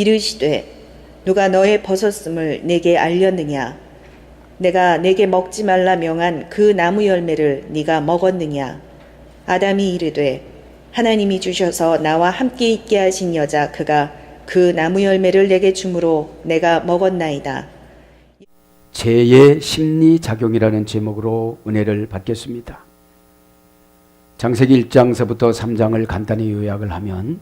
이르시되 누가 너의 벗었음을 내게 알렸느냐? 내가 내게 먹지 말라 명한 그 나무 열매를 네가 먹었느냐? 아담이 이르되 하나님이 주셔서 나와 함께 있게 하신 여자 그가 그 나무 열매를 내게 주므로 내가 먹었나이다. 죄의 심리작용이라는 제목으로 은혜를 받겠습니다. 창세기 1장서부터 3장을 간단히 요약을 하면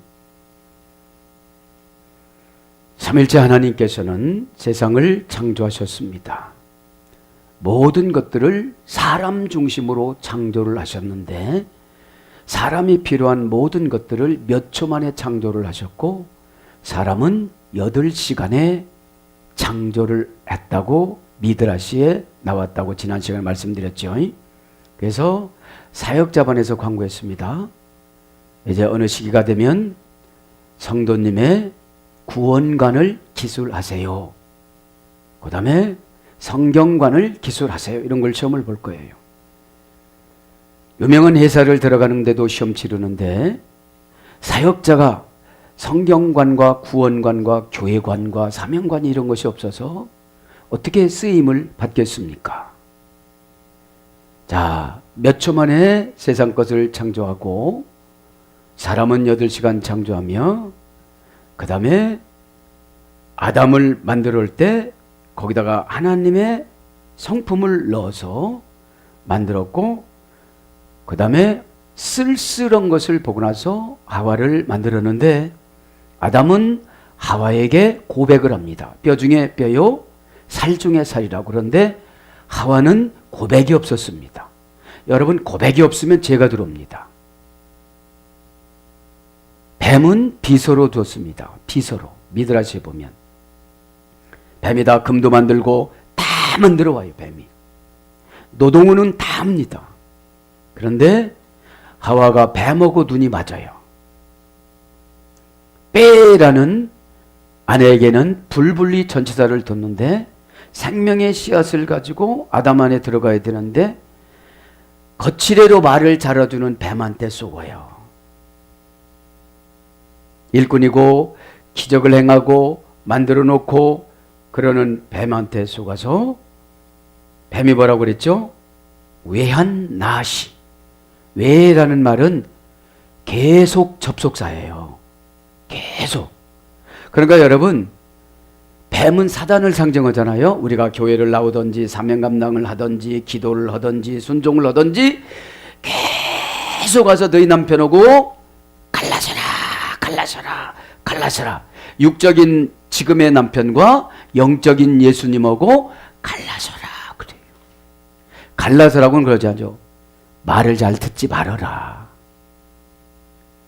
삼일째 하나님께서는 세상을 창조하셨습니다. 모든 것들을 사람 중심으로 창조를 하셨는데 사람이 필요한 모든 것들을 몇 초 만에 창조를 하셨고 사람은 8시간에 창조를 했다고 미드라시에 나왔다고 지난 시간에 말씀드렸죠. 그래서 사역자반에서 광고했습니다. 이제 어느 시기가 되면 성도님의 구원관을 기술하세요. 그 다음에 성경관을 기술하세요. 이런 걸 시험을 볼 거예요. 유명한 회사를 들어가는데도 시험 치르는데 사역자가 성경관과 구원관과 교회관과 사명관이 이런 것이 없어서 어떻게 쓰임을 받겠습니까? 자, 몇 초 만에 세상 것을 창조하고 사람은 8시간 창조하며 그 다음에 아담을 만들어 올 때 거기다가 하나님의 성품을 넣어서 만들었고 그 다음에 쓸쓸한 것을 보고 나서 하와를 만들었는데 아담은 하와에게 고백을 합니다. 뼈 중에 뼈요 살 중에 살이라고. 그런데 하와는 고백이 없었습니다. 여러분, 고백이 없으면 죄가 들어옵니다. 뱀은 비서로 두었습니다. 비서로. 미드라시에 보면 뱀이 다 금도 만들고 다 만들어 와요. 뱀이 노동우는 다 합니다. 그런데 하와가 뱀하고 눈이 맞아요. 빼라는 아내에게는 불분리 전치사를 뒀는데 생명의 씨앗을 가지고 아담 안에 들어가야 되는데 거칠애로 말을 잘해주는 뱀한테 쏘고요. 일꾼이고 기적을 행하고 만들어 놓고 그러는 뱀한테 속아서 뱀이 뭐라고 그랬죠? 외한 나시. 외라는 말은 계속 접속사예요. 계속. 그러니까 여러분, 뱀은 사단을 상징하잖아요. 우리가 교회를 나오든지 사명 감당을 하든지 기도를 하든지 순종을 하든지 계속 와서 너희 남편하고 갈라서라 갈라서라 갈라서라. 육적인 지금의 남편과 영적인 예수님하고 갈라서라 그래요. 갈라서라고는 그러지 않죠. 말을 잘 듣지 말아라.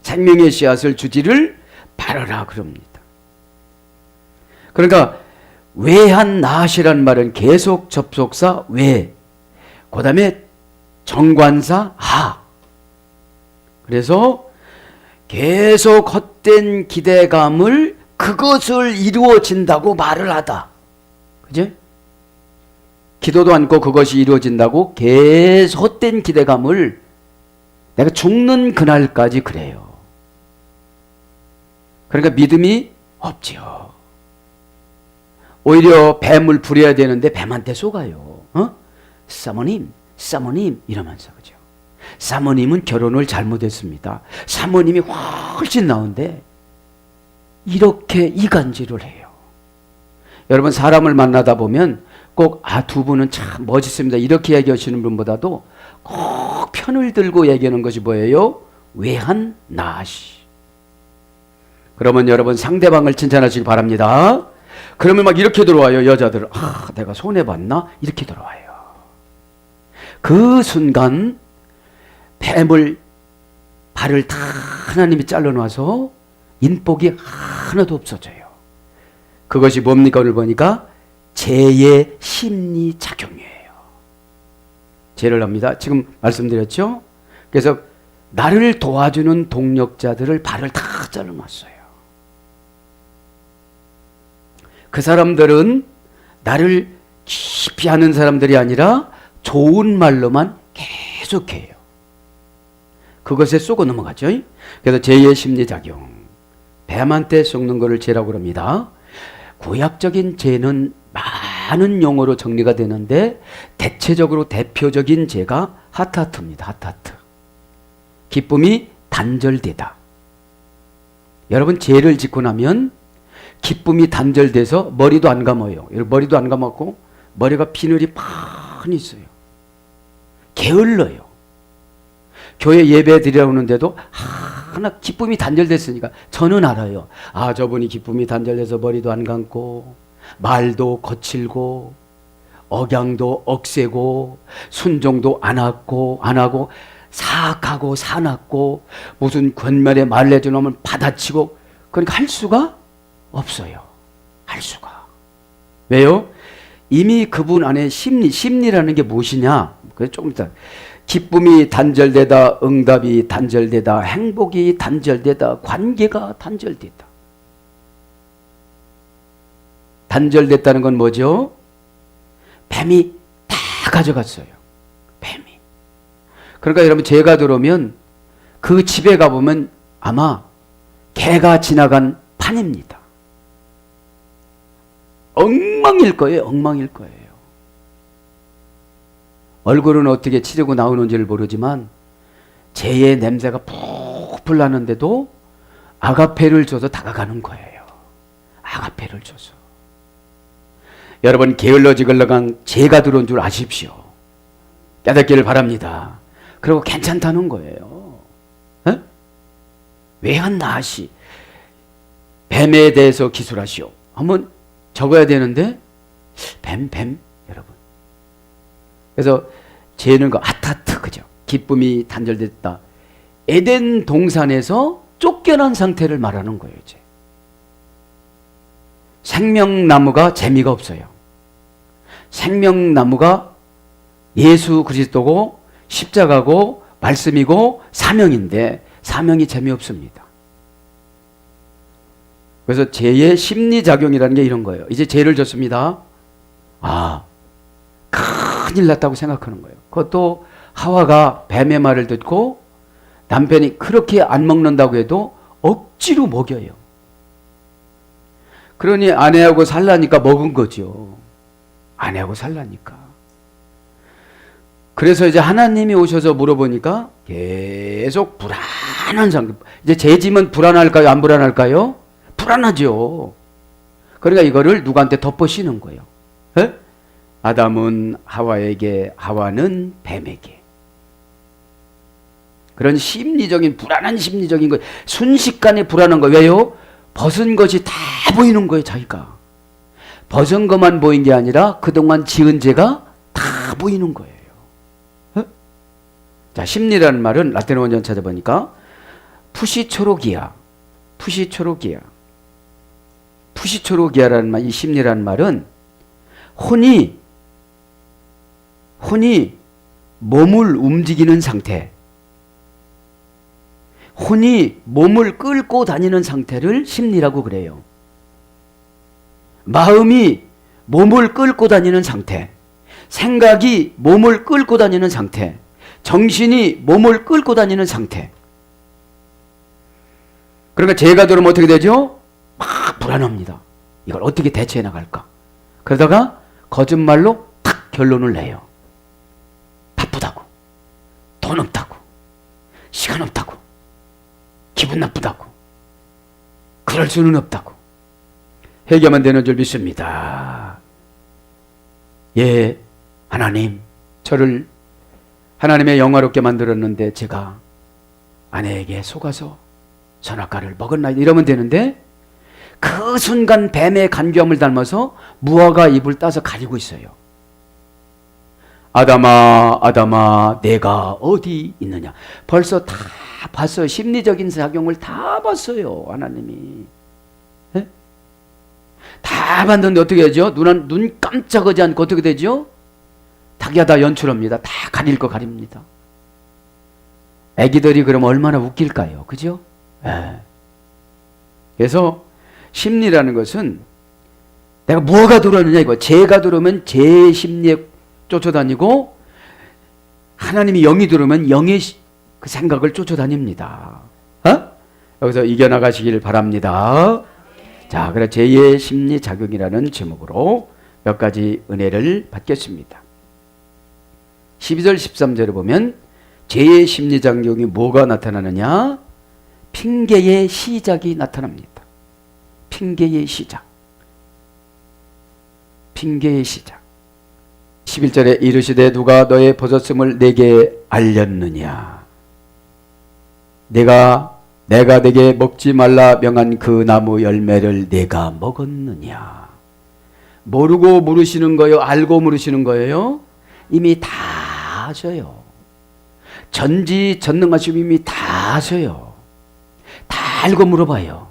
생명의 씨앗을 주지를 말아라 그럽니다. 그러니까 외한 나시라는 말은 계속 접속사 외, 그 다음에 정관사 하. 그래서 계속 헛된 기대감을 그것을 이루어진다고 말을 하다. 그죠? 기도도 않고 그것이 이루어진다고 계속 헛된 기대감을 내가 죽는 그날까지 그래요. 그러니까 믿음이 없지요. 오히려 뱀을 부려야 되는데 뱀한테 속아요. 사모님 이러면서. 그죠? 사모님은 결혼을 잘못했습니다. 사모님이 훨씬 나은데 이렇게 이간질을 해요. 여러분, 사람을 만나다 보면 꼭 두 분은 참 멋있습니다 이렇게 얘기하시는 분보다도 꼭 편을 들고 얘기하는 것이 뭐예요? 외한 나시. 그러면 여러분 상대방을 칭찬하시기 바랍니다. 그러면 막 이렇게 들어와요. 여자들은 내가 손해봤나? 이렇게 들어와요. 그 순간 뱀을 발을 다 하나님이 잘라놔서 인복이 하나도 없어져요. 그것이 뭡니까? 오늘 보니까 죄의 심리작용이에요. 죄를 합니다. 지금 말씀드렸죠? 그래서 나를 도와주는 동력자들을 발을 다 잘라놨어요. 그 사람들은 나를 깊이 아는 사람들이 아니라 좋은 말로만 계속해요. 그것에 쏘고 넘어가죠. 그래서 죄의 심리작용. 뱀한테 썩는 것을 죄라고 합니다. 구약적인 죄는 많은 용어로 정리가 되는데 대체적으로 대표적인 죄가 하타트입니다. 하타트. 기쁨이 단절되다. 여러분 죄를 짓고 나면 기쁨이 단절돼서 머리도 안 감아요. 머리도 안 감았고 머리가 비늘이 많이 있어요. 게을러요. 교회 예배 드리러 오는데도 하나 기쁨이 단절됐으니까 저는 알아요. 아, 저분이 기쁨이 단절돼서 머리도 안 감고 말도 거칠고 억양도 억세고 순종도 안 하고 사악하고 사납고 무슨 권면에 말 내주면 받아치고 그러니까 할 수가 없어요. 할 수가. 왜요? 이미 그분 안에 심리라는 게 무엇이냐? 그래서 조금 이따 기쁨이 단절되다, 응답이 단절되다, 행복이 단절되다, 관계가 단절되다. 단절됐다는 건 뭐죠? 뱀이 다 가져갔어요. 뱀이. 그러니까 여러분 죄가 들어오면 그 집에 가보면 아마 개가 지나간 판입니다. 엉망일 거예요. 엉망일 거예요. 얼굴은 어떻게 치르고 나오는지를 모르지만 죄의 냄새가 푹 나는데도 아가페를 줘서 다가가는 거예요. 아가페를 줘서. 여러분 게을러지글러간 죄가 들어온 줄 아십시오. 깨닫기를 바랍니다. 그리고 괜찮다는 거예요. 에? 외한나하시 뱀에 대해서 기술하시오. 한번 적어야 되는데 뱀 여러분. 그래서 죄는 그 아타트 그죠. 기쁨이 단절됐다. 에덴 동산에서 쫓겨난 상태를 말하는 거예요. 이제. 생명나무가 재미가 없어요. 생명나무가 예수 그리스도고 십자가고 말씀이고 사명인데 사명이 재미없습니다. 그래서 죄의 심리작용이라는 게 이런 거예요. 이제 죄를 졌습니다. 아, 큰일 났다고 생각하는 거예요. 그것도 하와가 뱀의 말을 듣고 남편이 그렇게 안 먹는다고 해도 억지로 먹여요. 그러니 아내하고 살라니까 먹은 거죠. 아내하고 살라니까. 그래서 이제 하나님이 오셔서 물어보니까 계속 불안한 상태. 이제 죄지면 불안할까요? 안 불안할까요? 불안하죠. 그러니까 이거를 누구한테 덮어씌는 거예요. 에? 아담은 하와에게, 하와는 뱀에게. 그런 심리적인 불안한 심리적인 거, 순식간에 불안한 거. 왜요? 벗은 것이 다 보이는 거예요. 자기가 벗은 것만 보인 게 아니라 그동안 지은 죄가 다 보이는 거예요. 에? 자, 심리라는 말은 라틴어 원전 찾아보니까 푸시초로기아라는 말, 이 심리라는 말은 혼이 몸을 움직이는 상태, 혼이 몸을 끌고 다니는 상태를 심리라고 그래요. 마음이 몸을 끌고 다니는 상태, 생각이 몸을 끌고 다니는 상태, 정신이 몸을 끌고 다니는 상태. 그러니까 죄가 들어오면 어떻게 되죠? 막 불안합니다. 이걸 어떻게 대처해 나갈까? 그러다가 거짓말로 탁 결론을 내요. 바쁘다고, 돈 없다고, 시간 없다고, 기분 나쁘다고, 그럴 수는 없다고. 해결만 되는 줄 믿습니다. 예, 하나님, 저를 하나님의 영화롭게 만들었는데 제가 아내에게 속아서 선악과를 먹었나이다 이러면 되는데 그 순간 뱀의 간교함을 닮아서 무화과 잎을 따서 가리고 있어요. 아담아, 아담아, 내가 어디 있느냐. 벌써 다 봤어요. 심리적인 작용을 다 봤어요. 하나님이. 네? 다 봤는데 어떻게 되죠? 눈 깜짝하지 않고 어떻게 되죠? 닭이야 다 연출합니다. 다 가릴 거 가립니다. 애기들이 그럼 얼마나 웃길까요? 그죠? 네. 그래서 심리라는 것은 내가 뭐가 들어오느냐 이거. 죄가 들어오면 죄의 심리에 쫓아다니고 하나님이 영이 들어오면 영의 그 생각을 쫓아다닙니다. 어? 여기서 이겨나가시길 바랍니다. 자, 그래 제2의 심리작용이라는 제목으로 몇 가지 은혜를 받겠습니다. 12절 13절에 보면 제2의 심리작용이 뭐가 나타나느냐? 핑계의 시작이 나타납니다. 핑계의 시작. 핑계의 시작. 11절에 이르시되 누가 너의 벗었음을 내게 알렸느냐? 내가 내게 먹지 말라 명한 그 나무 열매를 내가 먹었느냐? 모르고 물으시는 거예요? 알고 물으시는 거예요? 이미 다 아셔요. 전지전능하시고 이미 다 아셔요. 다 알고 물어봐요.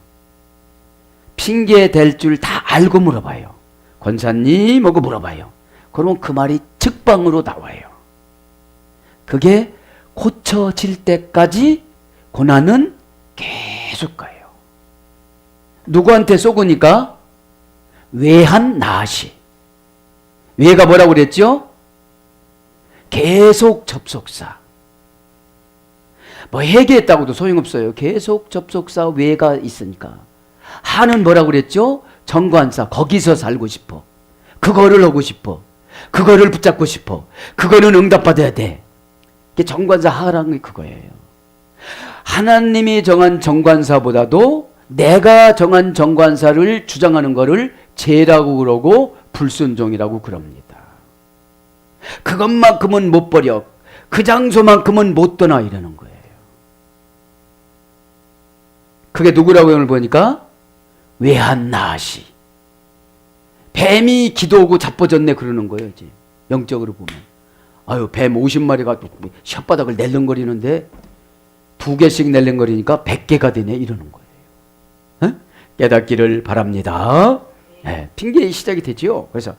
핑계 댈 줄 다 알고 물어봐요. 권사님 하고 물어봐요. 그러면 그 말이 즉방으로 나와요. 그게 고쳐질 때까지 고난은 계속 가요. 누구한테 쏘으니까? 외한 나시. 외가 뭐라고 그랬죠? 계속 접속사. 뭐 회개했다고도 소용없어요. 계속 접속사 외가 있으니까. 한은 뭐라고 그랬죠? 정관사. 거기서 살고 싶어. 그거를 하고 싶어. 그거를 붙잡고 싶어. 그거는 응답받아야 돼. 정관사 하라는 게 그거예요. 하나님이 정한 정관사보다도 내가 정한 정관사를 주장하는 거를 죄라고 그러고 불순종이라고 그럽니다. 그것만큼은 못 버려. 그 장소만큼은 못 떠나 이러는 거예요. 그게 누구라고 오늘 보니까? 외한 나시. 뱀이 기도하고 자빠졌네 그러는 거예요. 이제 영적으로 보면. 아유, 뱀 50마리가 혓바닥을 낼름거리는데 2개씩 낼름거리니까 100개가 되네 이러는 거예요. 에? 깨닫기를 바랍니다. 네, 핑계의 시작이 되죠. 그래서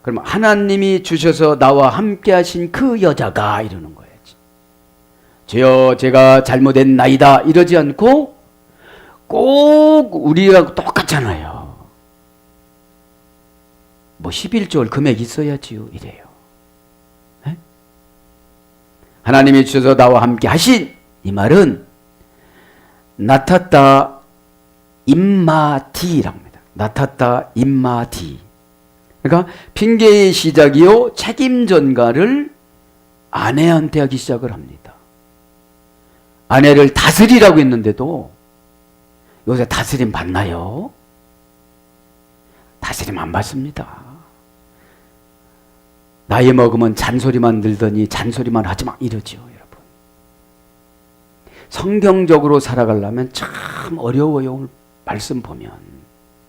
그러면 하나님이 주셔서 나와 함께 하신 그 여자가 이러는 거예요. 주여 제가 잘못했나이다 이러지 않고 꼭 우리하고 똑같잖아요. 뭐 11조월 금액 있어야지요 이래요. 에? 하나님이 주셔서 나와 함께 하신 이 말은 나탔다 임마디랍니다. 나탔다 임마디. 그러니까 핑계의 시작이요 책임 전가를 아내한테 하기 시작을 합니다. 아내를 다스리라고 했는데도 요새 다스림 받나요? 다스림 안 받습니다. 나이 먹으면 잔소리만 들더니 잔소리만 하지 마 이러지요, 여러분. 성경적으로 살아가려면 참 어려워요. 오늘 말씀 보면.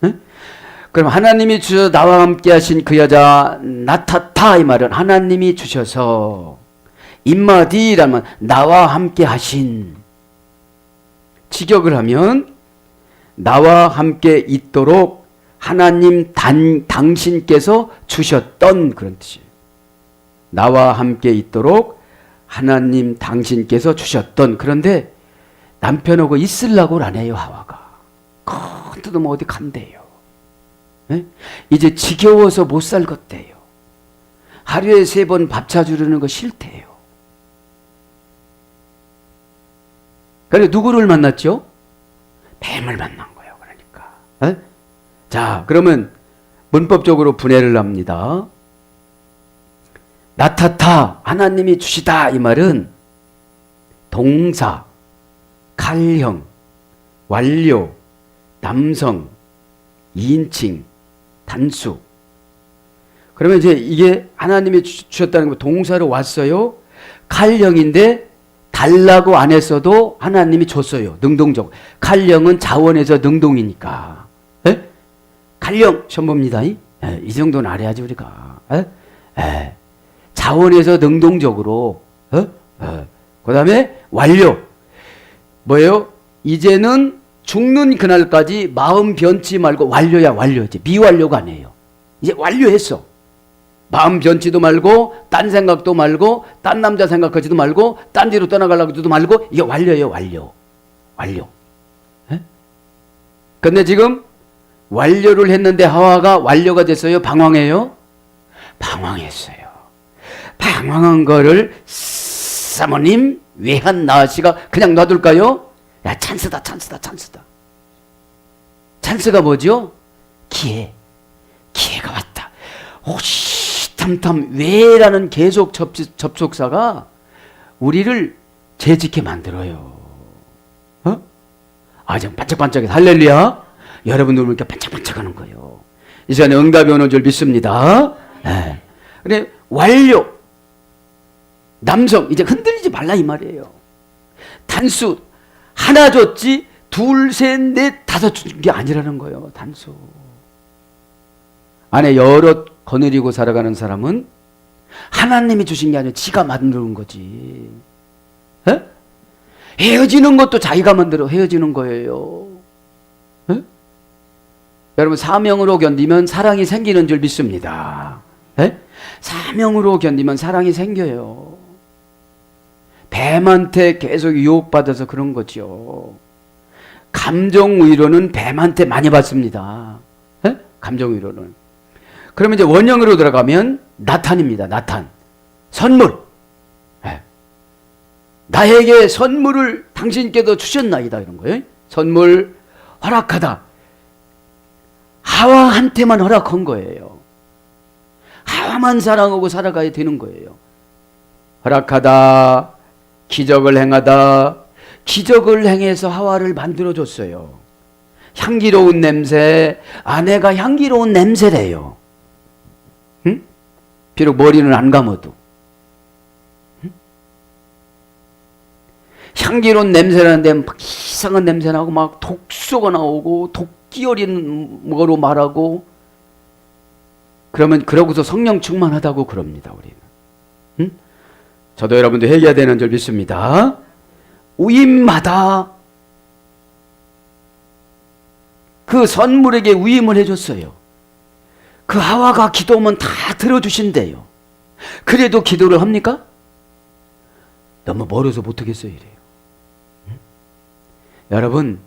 응? 그럼 하나님이 주셔서 나와 함께 하신 그 여자 나타타 이 말은 하나님이 주셔서 임마디라면 나와 함께 하신 직역을 하면 나와 함께 있도록 하나님 당신께서 주셨던 그런 뜻이에요. 나와 함께 있도록 하나님 당신께서 주셨던. 그런데 남편하고 있으려고 안 해요. 하와가 큰 뜻은 뭐 어디 간대요. 네? 이제 지겨워서 못 살겠대요. 하루에 3번 밥 사주려는 거 싫대요. 그래 누구를 만났죠? 뱀을 만난 거예요. 그러니까. 네? 자, 그러면 문법적으로 분해를 합니다. 나타타 하나님이 주시다 이 말은 동사, 칼형, 완료, 남성, 2인칭, 단수. 그러면 이제 이게 하나님이 주셨다는 거 동사로 왔어요. 칼형인데 달라고 안 했어도 하나님이 줬어요. 능동적. 칼형은 자원에서 능동이니까. 에? 칼형 시험 봅니다. 이 정도는 알아야지 우리가. 에? 자원에서 능동적으로. 그 다음에 완료. 뭐예요? 이제는 죽는 그날까지 마음 변치 말고 완료야 완료지. 미완료가 아니에요. 이제 완료했어. 마음 변치도 말고 딴 생각도 말고 딴 남자 생각하지도 말고 딴 데로 떠나가려고 해도 말고 이게 완료예요. 완료. 근데 지금 완료를 했는데 하와가 완료가 됐어요? 방황해요? 방황했어요. 방황한 거를 사모님 외한 나시가 그냥 놔둘까요? 야, 찬스다, 찬스다, 찬스다. 찬스가 뭐죠? 기회가 왔다. 호시탐탐 왜라는 계속 접속사가 우리를 재짓게 만들어요. 좀 반짝반짝해. 할렐루야. 여러분들 이렇게 반짝반짝하는 거예요. 이 시간에 응답이 오는 줄 믿습니다. 네. 근데 완료. 남성 이제 흔들리지 말라 이 말이에요. 단수 하나 줬지 둘, 셋, 넷, 다섯 준 게 아니라는 거예요. 단수. 안에 여럿 거느리고 살아가는 사람은 하나님이 주신 게 아니라 지가 만드는 거지. 에? 헤어지는 것도 자기가 만들어 헤어지는 거예요. 에? 여러분 사명으로 견디면 사랑이 생기는 줄 믿습니다. 에? 사명으로 견디면 사랑이 생겨요. 뱀한테 계속 유혹받아서 그런 거죠. 감정 위로는 뱀한테 많이 받습니다. 에? 감정 위로는. 그러면 이제 원형으로 들어가면 나탄입니다. 나탄. 선물. 에. 나에게 선물을 당신께서 주셨나이다 이런 거예요. 선물 허락하다. 하와한테만 허락한 거예요. 하와만 사랑하고 살아가야 되는 거예요. 허락하다. 기적을 행하다. 기적을 행해서 하와를 만들어줬어요. 향기로운 냄새. 아내가 향기로운 냄새래요. 응? 비록 머리는 안 감아도. 응? 향기로운 냄새라는데 막 이상한 냄새 나고 막 독소가 나오고 독기 어린 거로 말하고 그러면 그러고서 성령 충만하다고 그럽니다. 우리는. 응? 저도 여러분도 회개해야 되는 줄 믿습니다. 위임마다 그 선물에게 위임을 해줬어요. 그 하와가 기도하면 다 들어주신대요. 그래도 기도를 합니까? 너무 멀어서 못하겠어요 이래요. 응? 여러분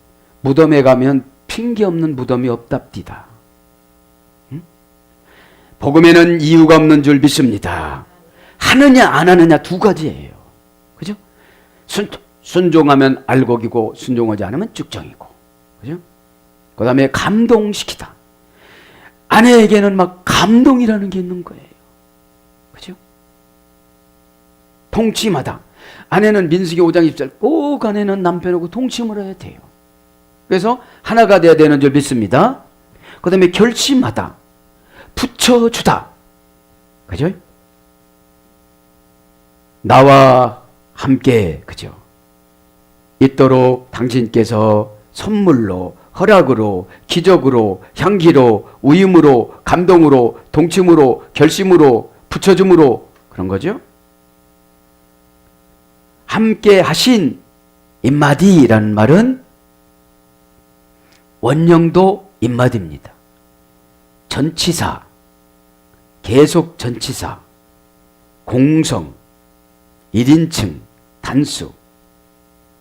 무덤에 가면 핑계 없는 무덤이 없답디다. 응? 복음에는 이유가 없는 줄 믿습니다. 하느냐 안 하느냐 두 가지예요. 그죠? 순종하면 알곡이고 순종하지 않으면 쭉정이고. 그죠? 그 다음에 감동시키다. 아내에게는 막 감동이라는 게 있는 거예요. 그죠? 통침하다. 아내는 민수기 5장 20절 꼭 아내는 남편하고 통침을 해야 돼요. 그래서 하나가 돼야 되는 줄 믿습니다. 그 다음에 결심하다. 붙여주다. 그죠? 나와 함께 그죠? 있도록 당신께서 선물로 허락으로 기적으로 향기로 위임으로 감동으로 동침으로 결심으로 붙여줌으로 그런 거죠. 함께 하신 인마디라는 말은 원형도 인마디입니다. 전치사 계속 전치사 공성 1인칭 단수.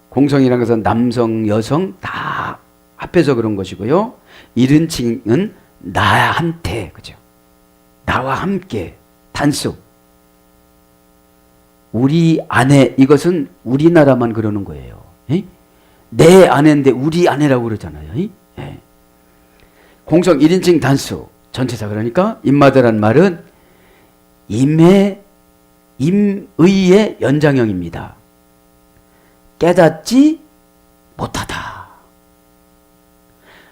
공성이라는 것은 남성 여성 다 합해서 그런 것이고요. 1인칭은 나한테 그죠? 나와 함께 단수. 우리 아내 이것은 우리나라만 그러는 거예요. 에? 내 아내인데 우리 아내라고 그러잖아요. 에? 공성 1인칭 단수 전체사. 그러니까 임마다란 말은 임의의 연장형입니다. 깨닫지 못하다.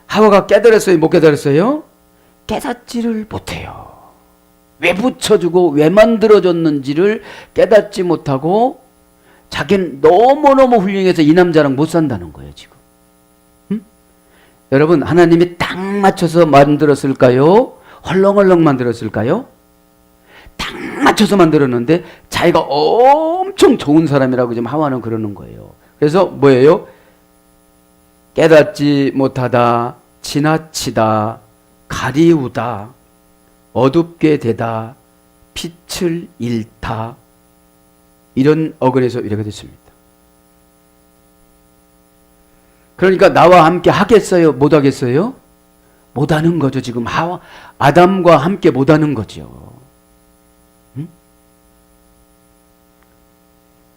하와가 깨달았어요? 못 깨달았어요? 깨닫지를 못해요. 왜 붙여주고 왜 만들어줬는지를 깨닫지 못하고 자기는 너무너무 훌륭해서 이 남자랑 못 산다는 거예요 지금. 응? 여러분 하나님이 딱 맞춰서 만들었을까요? 헐렁헐렁 만들었을까요? 딱 맞춰서 만들었는데 자기가 엄청 좋은 사람이라고 지금 하와는 그러는 거예요. 그래서 뭐예요? 깨닫지 못하다, 지나치다, 가리우다, 어둡게 되다, 빛을 잃다 이런 어근에서 이렇게 됐습니다. 그러니까 나와 함께 하겠어요? 못 하겠어요? 못 하는 거죠. 지금 아담과 함께 못 하는 거죠. 응?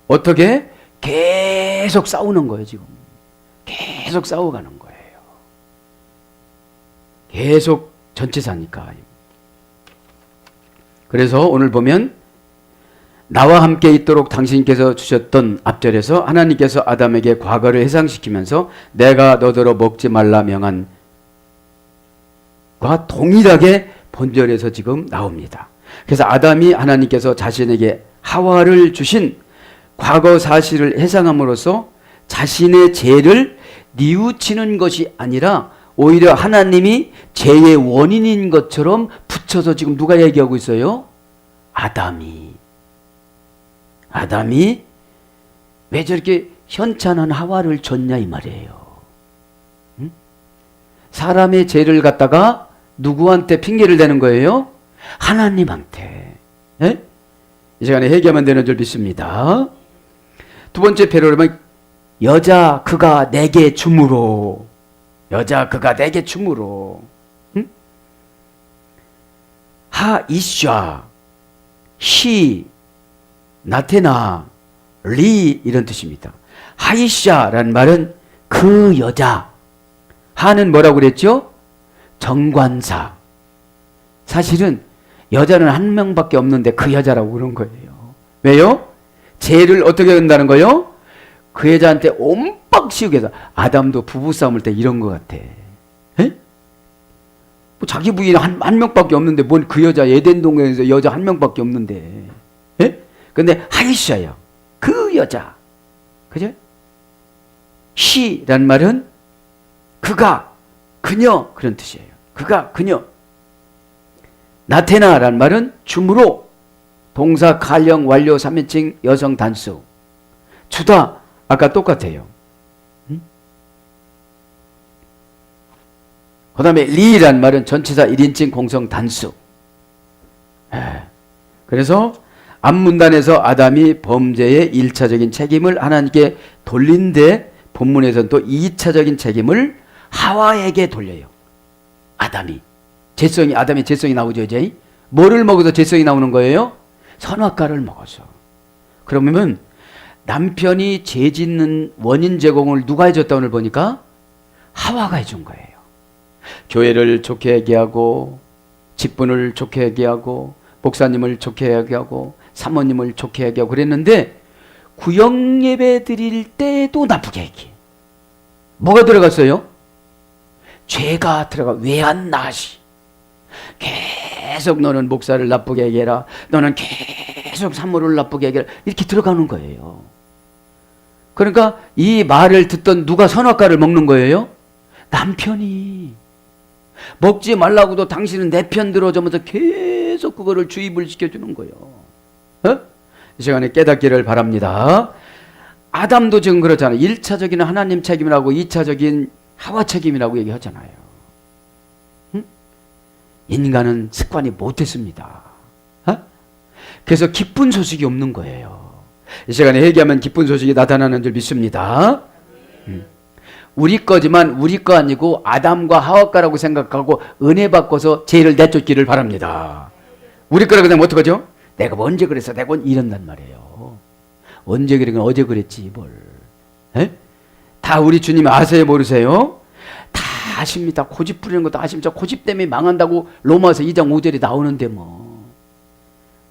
어떻게? 계속 싸우는 거예요 지금. 계속 싸워가는 거예요. 계속 전치사니까. 그래서 오늘 보면 나와 함께 있도록 당신께서 주셨던 앞절에서 하나님께서 아담에게 과거를 해상시키면서 내가 너더러 먹지 말라 명한 과 동일하게 본절에서 지금 나옵니다. 그래서 아담이 하나님께서 자신에게 하와를 주신 과거 사실을 해상함으로써 자신의 죄를 뉘우치는 것이 아니라 오히려 하나님이 죄의 원인인 것처럼 붙여서 지금 누가 얘기하고 있어요? 아담이 왜 저렇게 현찬한 하와를 줬냐 이 말이에요. 응? 사람의 죄를 갖다가 누구한테 핑계를 대는 거예요? 하나님한테. 예? 이 시간에 해결하면 되는 줄 믿습니다. 두 번째 패러그램은 여자 그가 내게 줌으로. 응? 하이샤 시 나테나 리 이런 뜻입니다. 하이샤라는 말은 그 여자. 하는 뭐라고 그랬죠? 정관사. 사실은 여자는 한 명밖에 없는데 그 여자라고 그런 거예요. 왜요? 죄를 어떻게 한다는 거요? 그 여자한테 옴빡 씌우게 해서. 아담도 부부싸움을 때 이런 것 같아. 에? 뭐 자기 부인 한 명밖에 없는데 뭔 그 여자 에덴 동산에서 여자 한 명밖에 없는데. 에? 근데 하이샤야. 그 여자. 그죠? 시란 말은 그가, 그녀 그런 뜻이에요. 그가, 그녀. 나테나란 말은 줌으로. 동사 가령 완료 3인칭 여성 단수. 주다 아까 똑같아요. 그 다음에 리란 말은 전치사 1인칭 공성 단수. 그래서 앞문단에서 아담이 범죄의 1차적인 책임을 하나님께 돌린데 본문에서는 또 2차적인 책임을 하와에게 돌려요. 아담이 죄성이 나오죠. 이제 뭐를 먹어서 죄성이 나오는 거예요? 선악과를 먹어서. 그러면 남편이 죄 짓는 원인 제공을 누가 해줬다 오늘 보니까 하와가 해준 거예요. 교회를 좋게 얘기하고 직분을 좋게 얘기하고 목사님을 좋게 얘기하고 사모님을 좋게 얘기하고 그랬는데 구역 예배 드릴 때도 나쁘게 얘기해. 뭐가 들어갔어요? 죄가 들어가. 외한 나시. 계속 너는 목사를 나쁘게 얘기해라. 너는 계속 사모를 나쁘게 얘기해라. 이렇게 들어가는 거예요. 그러니까 이 말을 듣던 누가 선악과를 먹는 거예요? 남편이. 먹지 말라고도 당신은 내 편 들어주면서 계속 그거를 주입을 시켜주는 거예요. 이 시간에 깨닫기를 바랍니다. 아담도 지금 그렇잖아요. 1차적인 하나님 책임이라고 2차적인 하와 책임이라고 얘기하잖아요. 인간은 습관이 못했습니다. 그래서 기쁜 소식이 없는 거예요. 이 시간에 회개하면 기쁜 소식이 나타나는 줄 믿습니다. 우리 거지만 우리 거 아니고 아담과 하와 거라고 생각하고 은혜 받고서 죄를 내쫓기를 바랍니다. 우리 거라고 생각하면 어떡하죠? 내가 언제 그랬어? 내가 이런단 말이에요. 언제 그랬건 어제 그랬지 뭘. 에? 다 우리 주님 아세요 모르세요? 다 아십니다. 고집 부리는 것도 아십니다. 고집 때문에 망한다고 로마서 2장 5절에 나오는데 뭐.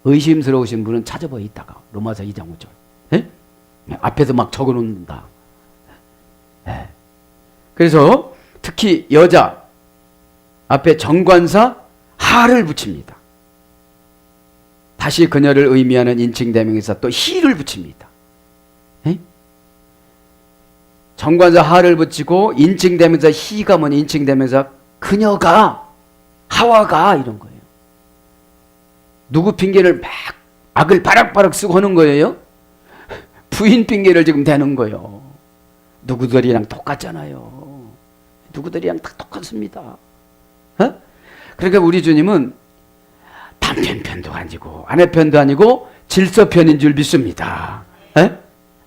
의심스러우신 분은 찾아봐 이따가 로마서 2장 5절. 에? 앞에서 막 적어놓는다. 에. 그래서 특히 여자 앞에 정관사 하를 붙입니다. 다시 그녀를 의미하는 인칭대명사 또 히를 붙입니다. 에? 정관사 하를 붙이고 인칭대명사 히가 뭐냐? 인칭대명사 그녀가 하와가 이런 거예요. 누구 핑계를 막 악을 바락바락 쓰고 하는 거예요? 부인 핑계를 지금 대는 거예요. 누구들이랑 똑같잖아요. 누구들이랑 다 똑같습니다. 어? 그러니까 우리 주님은 남편 편도 아니고 아내 편도 아니고 질서 편인 줄 믿습니다. 에?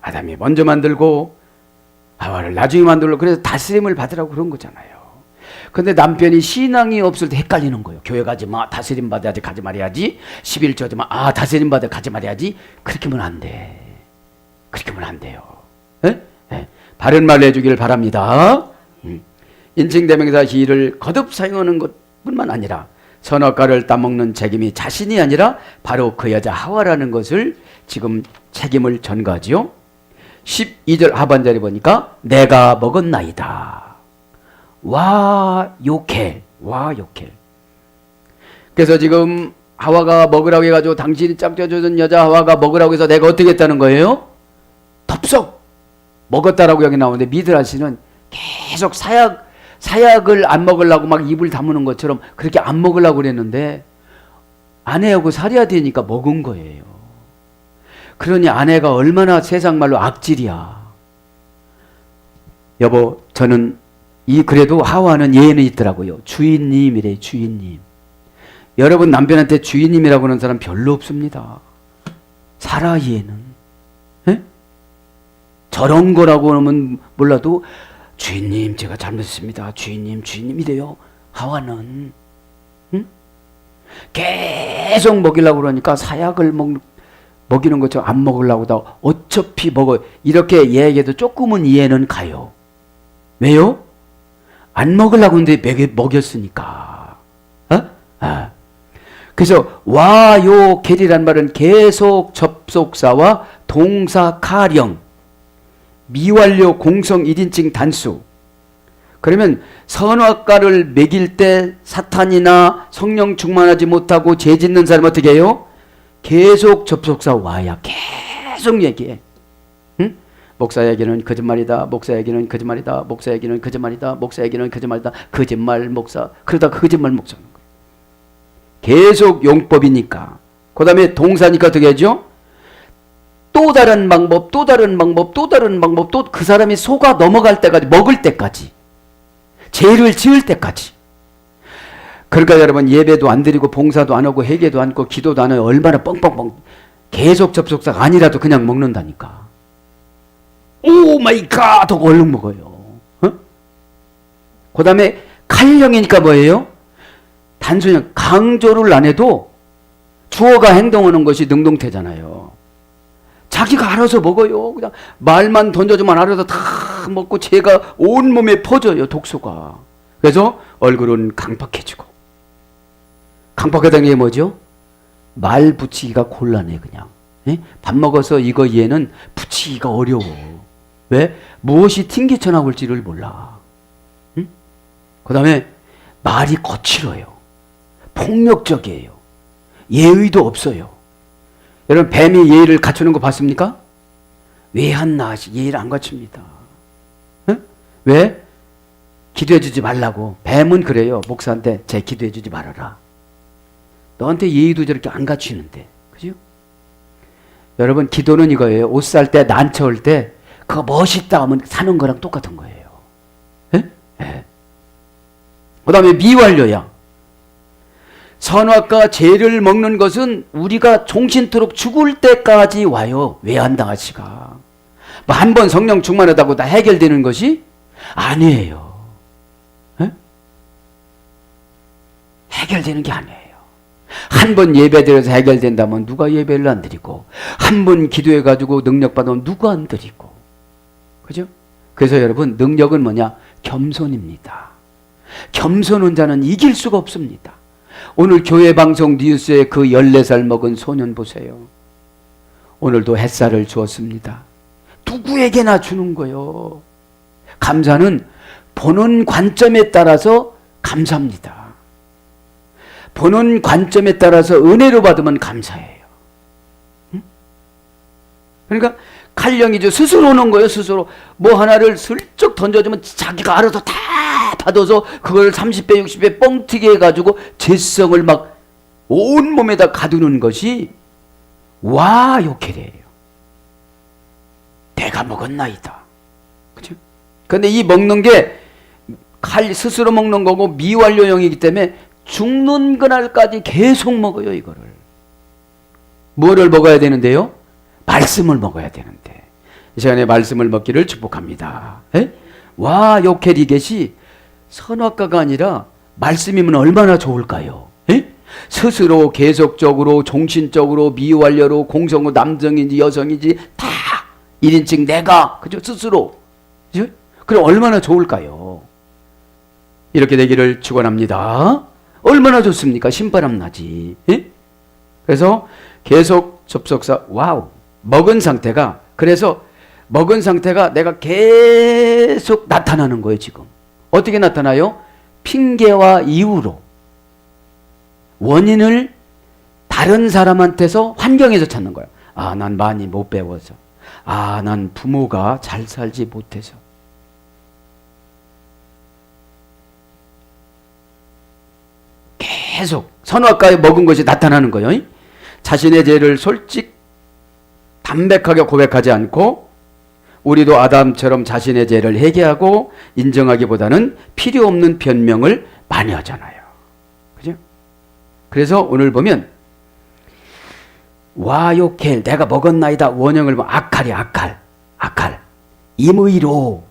아담이 먼저 만들고 하와를 나중에 만들고 그래서 다스림을 받으라고 그런 거잖아요. 근데 남편이 신앙이 없을 때 헷갈리는 거예요. 교회 가지 마. 다스림 받아야지 가지 말아야지. 11조 하지 마. 아 다스림 받아 가지 말아야지. 그렇게 하면 안 돼. 그렇게 하면 안 돼요. 에? 에? 바른 말 해주길 바랍니다. 인칭대명사 he를 거듭 사용하는 것뿐만 아니라 선악과를 따먹는 책임이 자신이 아니라 바로 그 여자 하와라는 것을 지금 책임을 전가하지요. 12절 하반절에 보니까 내가 먹었나이다. 와 요켈. 그래서 지금 하와가 먹으라고 해가지고 당신이 짝져주던 여자 하와가 먹으라고 해서 내가 어떻게 했다는 거예요? 덥석 먹었다라고 여기 나오는데 미드라시는 계속 사약을 안 먹으려고 막 입을 다무는 것처럼 그렇게 안 먹으려고 그랬는데 아내하고 살해야 되니까 먹은 거예요. 그러니 아내가 얼마나 세상 말로 악질이야. 여보, 저는 그래도 하와는 예는 있더라고요. 주인님이래, 주인님. 여러분 남편한테 주인님이라고 하는 사람 별로 없습니다. 살아 얘는. 에? 저런 거라고 하면 몰라도 주인님 제가 잘못했습니다. 주인님 이래요. 하와는 응? 계속 먹이려고 그러니까 사약을 먹이는 것처럼 안 먹으려고 다 어차피 먹어. 이렇게 얘기해도 조금은 이해는 가요. 왜요? 안 먹으려고 했는데 먹였으니까. 그래서 와요 겔이란 말은 계속 접속사와 동사 카령 미완료 공성 1인칭 단수. 그러면 선악과를 먹일 때 사탄이나 성령 충만하지 못하고 죄 짓는 사람 어떻게 해요? 계속 접속사 와야 계속 얘기해. 응? 목사 얘기는 거짓말이다. 목사 얘기는 거짓말이다. 목사 얘기는 거짓말이다. 목사 얘기는 거짓말이다. 거짓말 목사. 그러다 거짓말 목사. 계속 용법이니까. 그 다음에 동사니까 어떻게 하죠? 또 다른 방법, 또 다른 방법, 또 다른 방법, 또 그 사람이 속아 넘어갈 때까지, 먹을 때까지, 죄를 지을 때까지. 그러니까 여러분 예배도 안 드리고 봉사도 안 하고 회개도 안 하고 기도도 안 하고 얼마나 뻥뻥뻥 계속 접속사가 아니라도 그냥 먹는다니까. 오 마이 갓 하고 얼른 먹어요. 어? 그 다음에 칼령이니까 뭐예요? 단순히 강조를 안 해도 주어가 행동하는 것이 능동태잖아요. 자기가 알아서 먹어요. 그냥 말만 던져주면 알아서 다 먹고 죄가 온몸에 퍼져요. 독소가. 그래서 얼굴은 강팍해지고. 강팍하다는 게 뭐죠? 말 붙이기가 곤란해 그냥. 에? 밥 먹어서 이거 얘는 붙이기가 어려워. 왜? 무엇이 튕기쳐 나올지를 몰라. 응? 그 다음에 말이 거칠어요. 폭력적이에요. 예의도 없어요. 여러분 뱀이 예의를 갖추는 거 봤습니까? 왜 한나 예의를 안 갖춥니다. 응? 왜? 기도해 주지 말라고. 뱀은 그래요. 목사한테 제 기도해 주지 말아라. 너한테 예의도 저렇게 안 갖추는데. 그죠? 여러분 기도는 이거예요. 옷 살 때 난처할 때 그거 멋있다 하면 사는 거랑 똑같은 거예요. 예? 예. 그 다음에 미완료야. 선악과 죄를 먹는 것은 우리가 종신토록 죽을 때까지 와요. 외환당하시가. 뭐 한 번 성령 충만하다고 다 해결되는 것이 아니에요. 에? 해결되는 게 아니에요. 한 번 예배 드려서 해결된다면 누가 예배를 안 드리고 한 번 기도해가지고 능력 받으면 누가 안 드리고. 그죠? 그래서 여러분 능력은 뭐냐? 겸손입니다. 겸손한 자는 이길 수가 없습니다. 오늘 교회 방송 뉴스에 그 14살 먹은 소년 보세요. 오늘도 햇살을 주었습니다. 누구에게나 주는 거요. 감사는 보는 관점에 따라서 감사합니다. 보는 관점에 따라서 은혜로 받으면 감사해요. 응? 그러니까 칼령이죠. 스스로 오는 거예요. 스스로 뭐 하나를 슬쩍 던져주면 자기가 알아서 다 받아서 그걸 30배 60배 뻥튀기 해가지고 죄성을 막 온몸에다 가두는 것이 와 요케래요. 내가 먹었나이다. 그죠? 근데 이 먹는 게 칼 스스로 먹는 거고 미완료형이기 때문에 죽는 그날까지 계속 먹어요. 이거를. 뭐를 먹어야 되는데요? 말씀을 먹어야 되는데 이 시간에 말씀을 먹기를 축복합니다. 에? 와 요케리겟이 선악과가 아니라 말씀이면 얼마나 좋을까요? 에? 스스로 계속적으로 종신적으로 미완료로 공성으로 남성인지 여성인지 다 1인칭 내가 그죠? 스스로 그죠? 그럼 얼마나 좋을까요? 이렇게 되기를 축원합니다. 얼마나 좋습니까? 신바람 나지. 예? 그래서 계속 접속사 와우 먹은 상태가, 그래서 먹은 상태가 내가 계속 나타나는 거예요. 지금 어떻게 나타나요? 핑계와 이유로 원인을 다른 사람한테서, 환경에서 찾는 거야. 아, 난 많이 못 배워서, 아, 난 부모가 잘 살지 못해서. 계속 선악과에 먹은 것이 나타나는 거예요. 자신의 죄를 담백하게 고백하지 않고, 우리도 아담처럼 자신의 죄를 회개하고 인정하기보다는 필요 없는 변명을 많이 하잖아요. 그죠? 그래서 오늘 보면 와요켈, 내가 먹었나이다. 원형을 보면 악할이야. 악할. 임의로.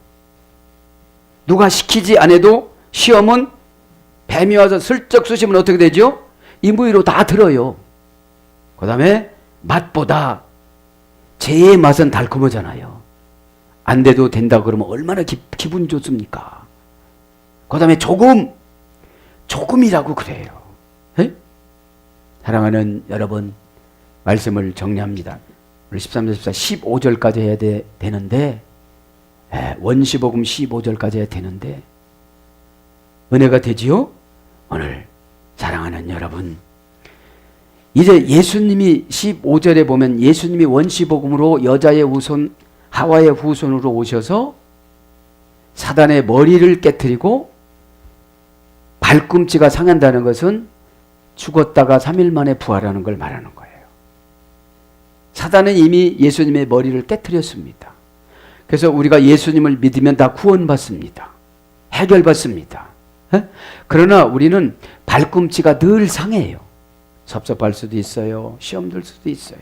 누가 시키지 않아도 시험은 뱀이 와서 슬쩍 쑤시면 어떻게 되죠? 임의로 다 들어요. 그 다음에 맛보다 죄의 맛은 달콤하잖아요. 안 돼도 된다 그러면 얼마나 기분 좋습니까? 그 다음에 조금이라고 그래요. 에? 사랑하는 여러분, 말씀을 정리합니다. 우리 13절, 14, 15절까지 해야 되는데, 원시복음 15절까지 해야 되는데, 은혜가 되지요? 오늘 사랑하는 여러분, 이제 예수님이 15절에 보면 예수님이 원시복음으로 여자의 후손, 하와의 후손으로 오셔서 사단의 머리를 깨뜨리고, 발꿈치가 상한다는 것은 죽었다가 3일 만에 부활하는 걸 말하는 거예요. 사단은 이미 예수님의 머리를 깨뜨렸습니다. 그래서 우리가 예수님을 믿으면 다 구원받습니다. 해결받습니다. 그러나 우리는 발꿈치가 늘 상해요. 섭섭할 수도 있어요. 시험 들 수도 있어요.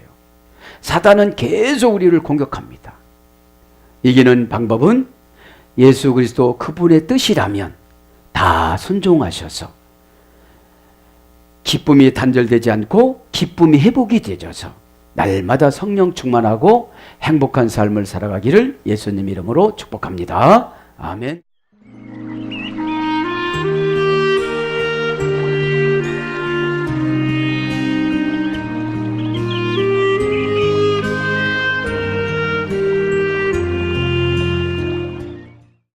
사단은 계속 우리를 공격합니다. 이기는 방법은 예수 그리스도 그분의 뜻이라면 다 순종하셔서 기쁨이 단절되지 않고 기쁨이 회복이 되어서 날마다 성령 충만하고 행복한 삶을 살아가기를 예수님 이름으로 축복합니다. 아멘.